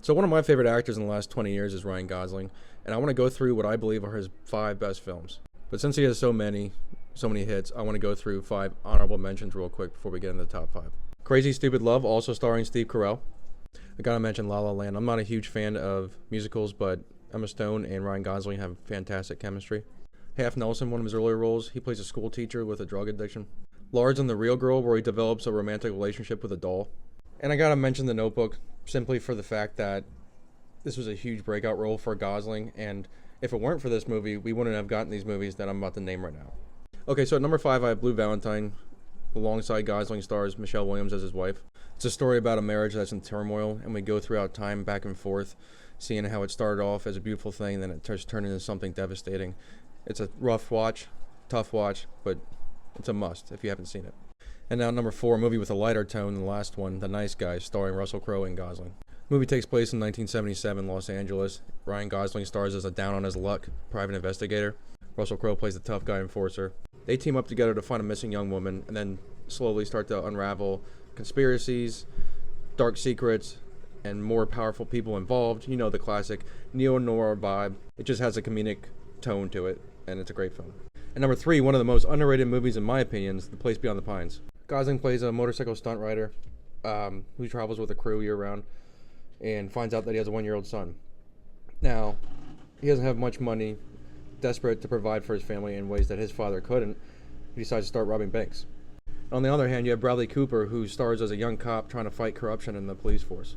So one of my favorite actors in the last 20 years is Ryan Gosling, and I want to go through what I believe are his 5 best films. But since he has so many hits, I want to go through 5 honorable mentions real quick before we get into the top 5. Crazy Stupid Love, also starring Steve Carell. I gotta mention La La Land. I'm not a huge fan of musicals, but Emma Stone and Ryan Gosling have fantastic chemistry. Half Nelson, one of his earlier roles, he plays a school teacher with a drug addiction. Lars and the Real Girl, where he develops a romantic relationship with a doll. And I gotta mention The Notebook, simply for the fact that this was a huge breakout role for Gosling, and if it weren't for this movie, we wouldn't have gotten these movies that I'm about to name right now. Okay, so at number 5, I have Blue Valentine. Alongside Gosling stars Michelle Williams as his wife. It's a story about a marriage that's in turmoil, and we go throughout time back and forth, seeing how it started off as a beautiful thing, then it just turned into something devastating. It's a rough watch, tough watch, but it's a must if you haven't seen it. And now number 4, a movie with a lighter tone than the last one, The Nice Guys, starring Russell Crowe and Gosling. The movie takes place in 1977 Los Angeles. Ryan Gosling stars as a down-on-his-luck private investigator. Russell Crowe plays the tough guy enforcer. They team up together to find a missing young woman and then slowly start to unravel conspiracies, dark secrets, and more powerful people involved. You know, the classic neo-noir vibe. It just has a comedic tone to it, and it's a great film. And number 3, one of the most underrated movies in my opinion is The Place Beyond the Pines. Gosling plays a motorcycle stunt rider who travels with a crew year-round and finds out that he has a 1-year-old son. Now, he doesn't have much money. Desperate to provide for his family in ways that his father couldn't, he decides to start robbing banks. On the other hand, you have Bradley Cooper, who stars as a young cop trying to fight corruption in the police force.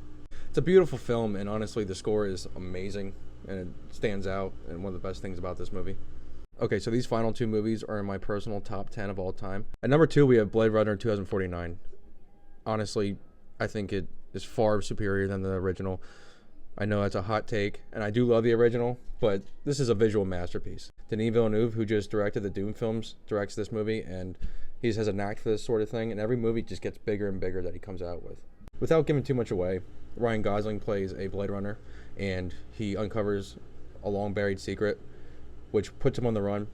It's a beautiful film, and honestly, the score is amazing, and it stands out, and one of the best things about this movie. Okay, so these final 2 movies are in my personal top 10 of all time. At number 2, we have Blade Runner 2049. Honestly, I think it is far superior than the original. I know that's a hot take, and I do love the original, but this is a visual masterpiece. Denis Villeneuve, who just directed the Dune films, directs this movie, and he has a knack for this sort of thing, and every movie just gets bigger and bigger that he comes out with. Without giving too much away, Ryan Gosling plays a Blade Runner, and he uncovers a long-buried secret, which puts him on the run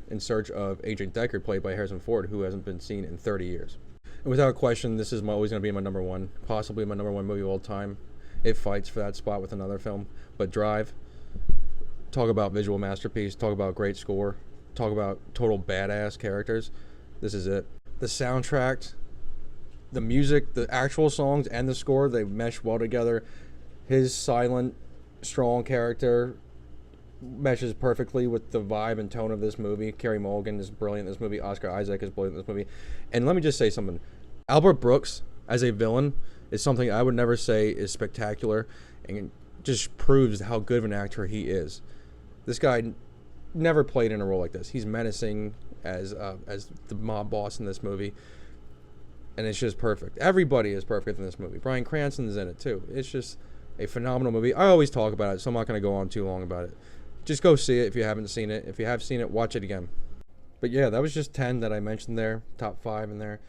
in search of Agent Deckard, played by Harrison Ford, who hasn't been seen in 30 years. And without question, this is always going to be my number 1, possibly my number 1 movie of all time. It fights for that spot with another film. But Drive, talk about visual masterpiece, talk about great score, talk about total badass characters. This is it. The soundtrack, the music, the actual songs, and the score, they mesh well together. His silent, strong character meshes perfectly with the vibe and tone of this movie. Carey Mulligan is brilliant in this movie. Oscar Isaac is brilliant in this movie. And let me just say something. Albert Brooks, as a villain, is something I would never say is spectacular, and just proves how good of an actor he is. This guy never played in a role like this. He's menacing as the mob boss in this movie, and it's just perfect. Everybody is perfect in this movie. Bryan Cranston's in it too. It's just a phenomenal movie. I always talk about it, so I'm not going to go on too long about it. Just go see it if you haven't seen it. If you have seen it, watch it again. But yeah, that was just 10 that I mentioned there, top 5 in there.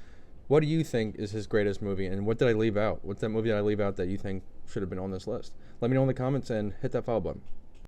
What do you think is his greatest movie, and what did I leave out? What's that movie that I leave out that you think should have been on this list? Let me know in the comments and hit that follow button.